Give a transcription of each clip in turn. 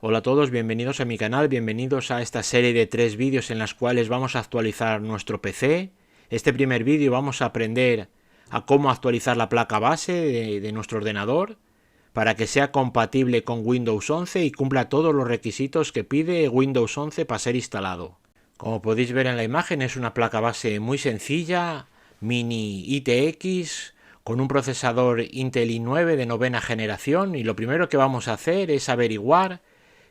Hola a todos, bienvenidos a mi canal, bienvenidos a esta serie de 3 vídeos en las cuales vamos a actualizar nuestro PC. Este primer vídeo vamos a aprender a cómo actualizar la placa base de nuestro ordenador para que sea compatible con Windows 11 y cumpla todos los requisitos que pide Windows 11 para ser instalado. Como podéis ver en la imagen, es una placa base muy sencilla, mini ITX, con un procesador Intel i9 de novena generación, y lo primero que vamos a hacer es averiguar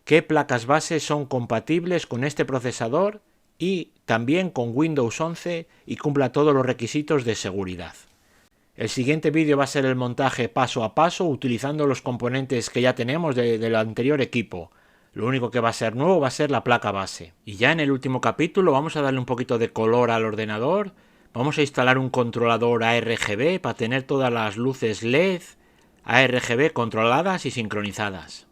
qué placas base son compatibles con este procesador y también con Windows 11 y cumpla todos los requisitos de seguridad. El siguiente vídeo va a ser el montaje paso a paso utilizando los componentes que ya tenemos del anterior equipo. Lo único que va a ser nuevo va a ser la placa base. Y ya en el último capítulo vamos a darle un poquito de color al ordenador. Vamos a instalar un controlador ARGB para tener todas las luces LED ARGB controladas y sincronizadas.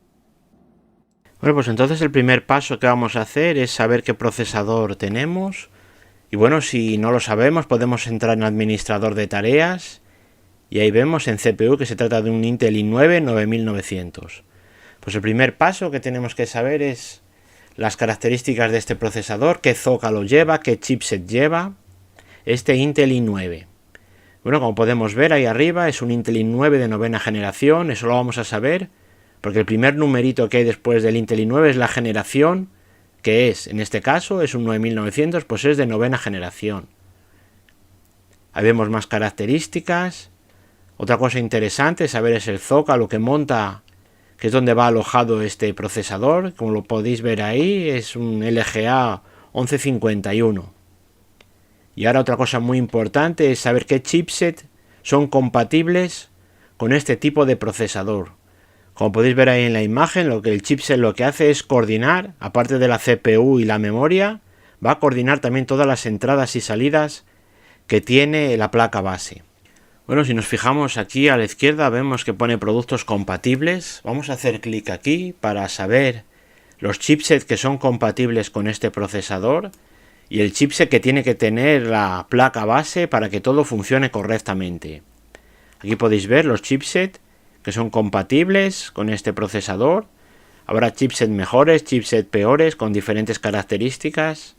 Bueno, pues entonces el primer paso que vamos a hacer es saber qué procesador tenemos. Y bueno, si no lo sabemos, podemos entrar en administrador de tareas. Y ahí vemos en CPU que se trata de un Intel i9 9900. Pues el primer paso que tenemos que saber es las características de este procesador, qué zócalo lleva, qué chipset lleva este Intel i9. Bueno, como podemos ver ahí arriba es un Intel i9 de novena generación, eso lo vamos a saber porque el primer numerito que hay después del Intel i9 es la generación, que es, en este caso, es un 9900, pues es de novena generación. Ahí vemos más características. Otra cosa interesante saber es el zócalo que monta, que es donde va alojado este procesador. Como lo podéis ver ahí, es un LGA 1151. Y ahora otra cosa muy importante es saber qué chipset son compatibles con este tipo de procesador. Como podéis ver ahí en la imagen, el chipset lo que hace es coordinar, aparte de la CPU y la memoria, va a coordinar también todas las entradas y salidas que tiene la placa base. Bueno, si nos fijamos aquí a la izquierda vemos que pone productos compatibles. Vamos a hacer clic aquí para saber los chipsets que son compatibles con este procesador y el chipset que tiene que tener la placa base para que todo funcione correctamente. Aquí podéis ver los chipsets que son compatibles con este procesador. Habrá chipsets mejores, chipsets peores, con diferentes características.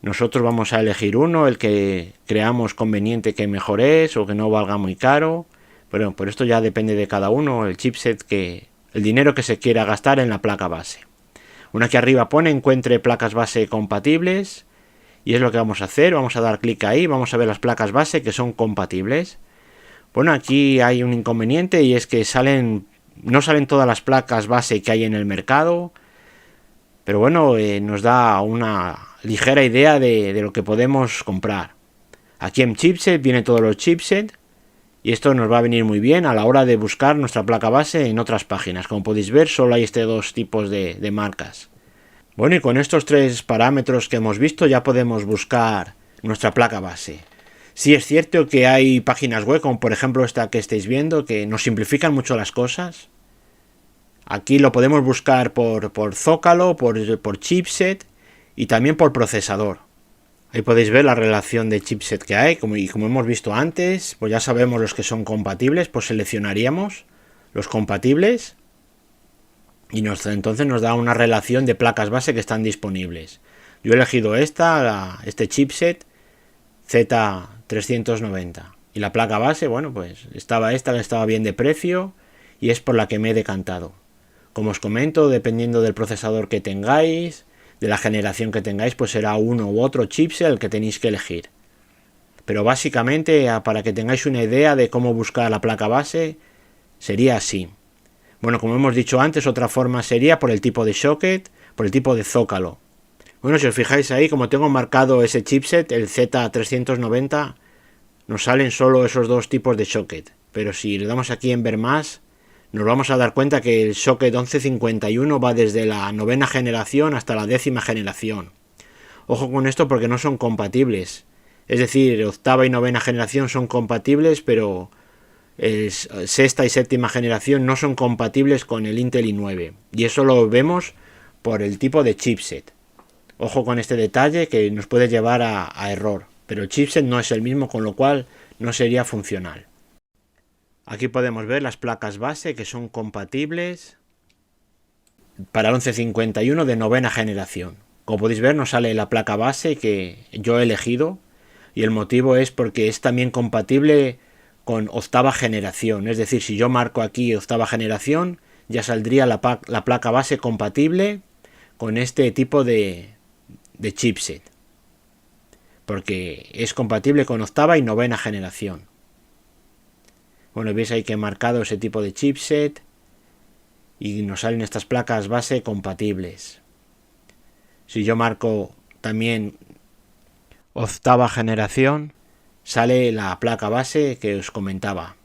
Nosotros vamos a elegir uno, el que creamos conveniente que mejor es o que no valga muy caro. Pero por esto ya depende de cada uno, el chipset el dinero que se quiera gastar en la placa base. Una aquí arriba pone encuentre placas base compatibles y es lo que vamos a hacer. Vamos a dar clic ahí, vamos a ver las placas base que son compatibles. Bueno, aquí hay un inconveniente y es que no salen todas las placas base que hay en el mercado, pero bueno, nos da una ligera idea de lo que podemos comprar. Aquí en chipset vienen todos los chipsets y esto nos va a venir muy bien a la hora de buscar nuestra placa base en otras páginas. Como podéis ver, solo hay dos tipos de marcas. Bueno, y con estos 3 parámetros que hemos visto ya podemos buscar nuestra placa base. Sí es cierto que hay páginas web, como por ejemplo esta que estáis viendo, que nos simplifican mucho las cosas. Aquí lo podemos buscar por zócalo, por chipset y también por procesador. Ahí podéis ver la relación de chipset que hay, como hemos visto antes, pues ya sabemos los que son compatibles, pues seleccionaríamos los compatibles y entonces nos da una relación de placas base que están disponibles. Yo he elegido este chipset Z390 y la placa base, bueno, pues estaba bien de precio y es por la que me he decantado. Como os comento, dependiendo del procesador que tengáis, de la generación que tengáis, pues será uno u otro chipset el que tenéis que elegir. Pero básicamente, para que tengáis una idea de cómo buscar la placa base, sería así. Bueno, como hemos dicho antes, otra forma sería por el tipo de socket, por el tipo de zócalo. Bueno, si os fijáis ahí, como tengo marcado ese chipset, el Z390, nos salen solo esos dos tipos de socket. Pero si le damos aquí en ver más, nos vamos a dar cuenta que el socket 1151 va desde la novena generación hasta la 10ª generación. Ojo con esto porque no son compatibles. Es decir, octava y novena generación son compatibles, pero sexta y séptima generación no son compatibles con el Intel i9. Y eso lo vemos por el tipo de chipset. Ojo con este detalle que nos puede llevar a error, pero el chipset no es el mismo, con lo cual no sería funcional. Aquí podemos ver las placas base que son compatibles. para el 1151 de novena generación. Como podéis ver, nos sale la placa base que yo he elegido, y el motivo es porque es también compatible con octava generación. Es decir, si yo marco aquí octava generación, ya saldría la placa base compatible con este tipo de chipset, porque es compatible con octava y novena generación. Bueno, veis ahí que he marcado ese tipo de chipset y nos salen estas placas base compatibles. Si yo marco también octava generación, sale la placa base que os comentaba.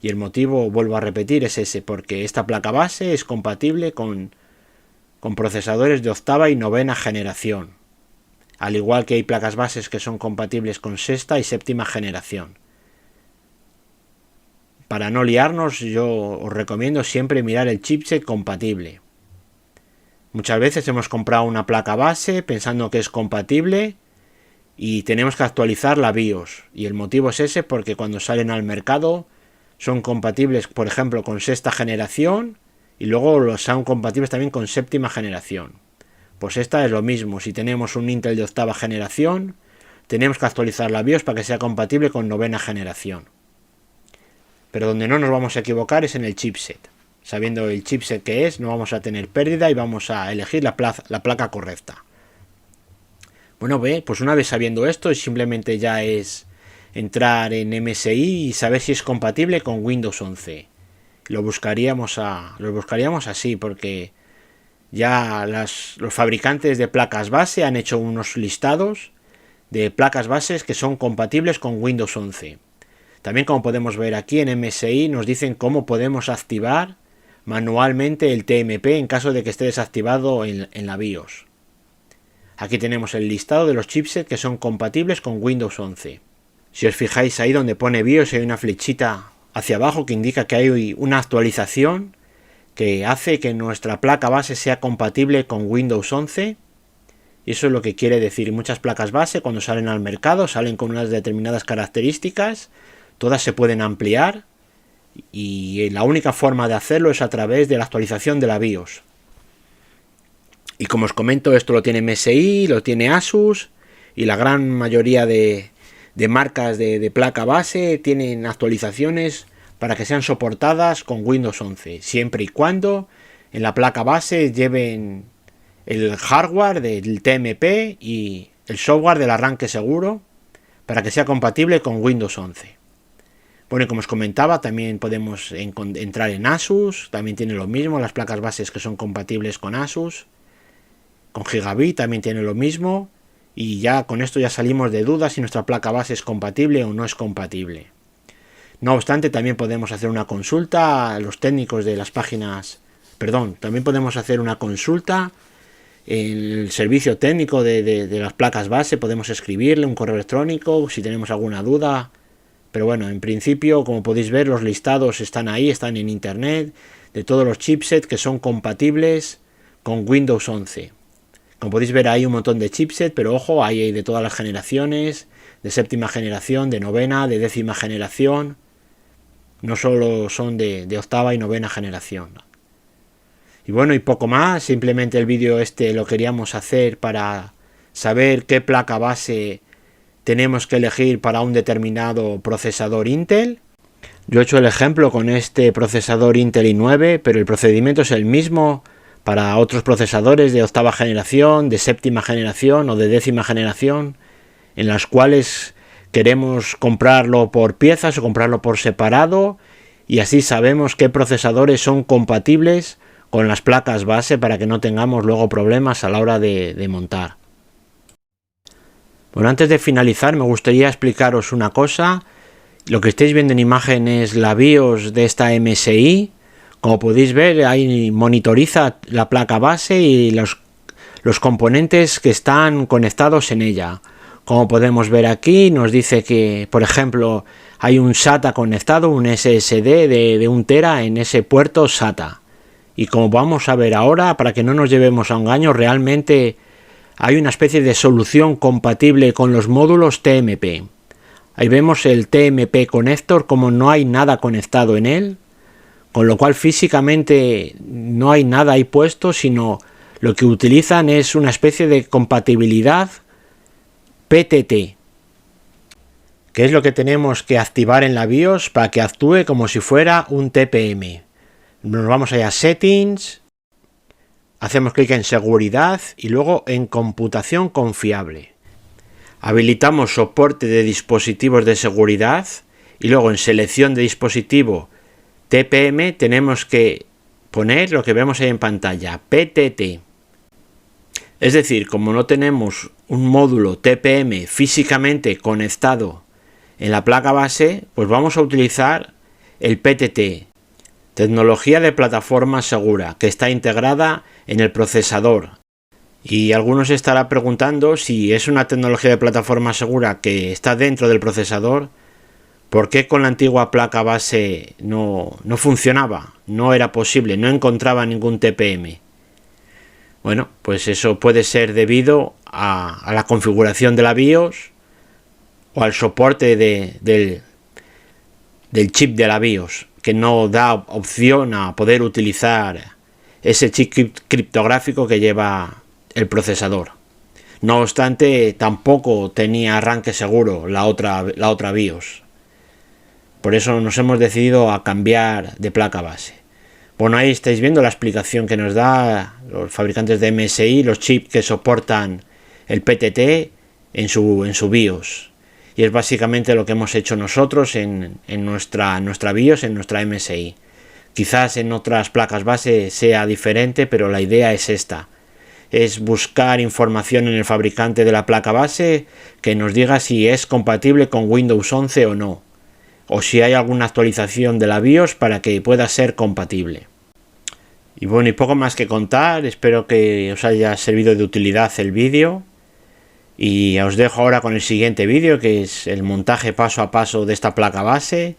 Y el motivo, vuelvo a repetir, es ese, porque esta placa base es compatible con procesadores de octava y novena generación. Al igual que hay placas bases que son compatibles con sexta y séptima generación. Para no liarnos, yo os recomiendo siempre mirar el chipset compatible. Muchas veces hemos comprado una placa base pensando que es compatible y tenemos que actualizar la BIOS. Y el motivo es ese, porque cuando salen al mercado son compatibles, por ejemplo, con sexta generación y luego son compatibles también con séptima generación. Pues esta es lo mismo. Si tenemos un Intel de octava generación, tenemos que actualizar la BIOS para que sea compatible con novena generación. Pero donde no nos vamos a equivocar es en el chipset. Sabiendo el chipset que es, no vamos a tener pérdida y vamos a elegir la placa correcta. Bueno, pues una vez sabiendo esto, simplemente ya es entrar en MSI y saber si es compatible con Windows 11. Lo buscaríamos así, porque ya los fabricantes de placas base han hecho unos listados de placas bases que son compatibles con Windows 11. También, como podemos ver aquí en MSI, nos dicen cómo podemos activar manualmente el TMP en caso de que esté desactivado en la BIOS. Aquí tenemos el listado de los chipsets que son compatibles con Windows 11. Si os fijáis ahí donde pone BIOS hay una flechita hacia abajo que indica que hay una actualización que hace que nuestra placa base sea compatible con Windows 11. Y eso es lo que quiere decir. Muchas placas base cuando salen al mercado salen con unas determinadas características. Todas se pueden ampliar y la única forma de hacerlo es a través de la actualización de la BIOS. Y como os comento, esto lo tiene MSI, lo tiene Asus y la gran mayoría de marcas de placa base tienen actualizaciones para que sean soportadas con Windows 11, siempre y cuando en la placa base lleven el hardware del TMP y el software del arranque seguro para que sea compatible con Windows 11. Bueno, y como os comentaba, también podemos entrar en Asus, también tiene lo mismo, las placas bases que son compatibles con Asus. Con Gigabit también tiene lo mismo, y ya con esto ya salimos de dudas si nuestra placa base es compatible o no es compatible. No obstante, también podemos hacer una consulta a los técnicos de las páginas, también podemos hacer una consulta en el servicio técnico de las placas base, podemos escribirle un correo electrónico si tenemos alguna duda. Pero bueno, en principio, como podéis ver, los listados están ahí, están en internet, de todos los chipsets que son compatibles con Windows 11. Como podéis ver, hay un montón de chipsets, pero ojo, hay de todas las generaciones, de séptima generación, de novena, de décima generación. No solo son de octava y novena generación. Y bueno, y poco más, simplemente el vídeo lo queríamos hacer para saber qué placa base tenemos que elegir para un determinado procesador Intel. Yo he hecho el ejemplo con este procesador Intel i9, pero el procedimiento es el mismo para otros procesadores de octava generación, de séptima generación o de décima generación, en las cuales queremos comprarlo por piezas o comprarlo por separado, y así sabemos qué procesadores son compatibles con las placas base para que no tengamos luego problemas a la hora de montar. Bueno, antes de finalizar me gustaría explicaros una cosa. Lo que estáis viendo en imagen es la BIOS de esta MSI. Como podéis ver, ahí monitoriza la placa base y los componentes que están conectados en ella. Como podemos ver aquí, nos dice que, por ejemplo, hay un SATA conectado, un SSD de 1 tera en ese puerto SATA. Y como vamos a ver ahora, para que no nos llevemos a engaño, realmente hay una especie de solución compatible con los módulos TMP. Ahí vemos el TMP Connector, como no hay nada conectado en él. con lo cual físicamente no hay nada ahí puesto, sino lo que utilizan es una especie de compatibilidad PTT, que es lo que tenemos que activar en la BIOS para que actúe como si fuera un TPM. Nos vamos allá a Settings, hacemos clic en Seguridad y luego en Computación confiable. Habilitamos soporte de dispositivos de seguridad y luego en Selección de dispositivo TPM tenemos que poner lo que vemos ahí en pantalla, PTT. Es decir, como no tenemos un módulo TPM físicamente conectado en la placa base, pues vamos a utilizar el PTT, tecnología de plataforma segura, que está integrada en el procesador. Y algunos se estará preguntando si es una tecnología de plataforma segura que está dentro del procesador, ¿por qué con la antigua placa base no funcionaba? No era posible, no encontraba ningún TPM. Bueno, pues eso puede ser debido a la configuración de la BIOS o al soporte del chip de la BIOS, que no da opción a poder utilizar ese chip criptográfico que lleva el procesador. No obstante, tampoco tenía arranque seguro la otra BIOS. Por eso nos hemos decidido a cambiar de placa base. Bueno, ahí estáis viendo la explicación que nos da los fabricantes de MSI, los chips que soportan el PTT en su BIOS. Y es básicamente lo que hemos hecho nosotros en nuestra BIOS, en nuestra MSI. Quizás en otras placas base sea diferente, pero la idea es esta. Es buscar información en el fabricante de la placa base que nos diga si es compatible con Windows 11 o no, o si hay alguna actualización de la BIOS para que pueda ser compatible. Y bueno, y poco más que contar, espero que os haya servido de utilidad el vídeo y os dejo ahora con el siguiente vídeo, que es el montaje paso a paso de esta placa base.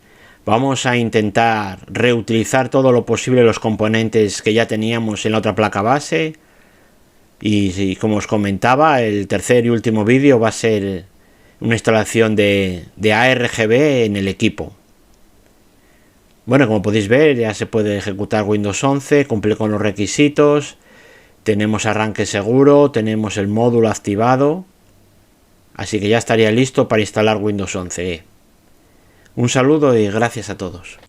Vamos a intentar reutilizar todo lo posible los componentes que ya teníamos en la otra placa base. Y como os comentaba, el tercer y último vídeo va a ser una instalación de ARGB en el equipo. Bueno, como podéis ver, ya se puede ejecutar Windows 11, cumple con los requisitos, tenemos arranque seguro, tenemos el módulo activado, así que ya estaría listo para instalar Windows 11. Un saludo y gracias a todos.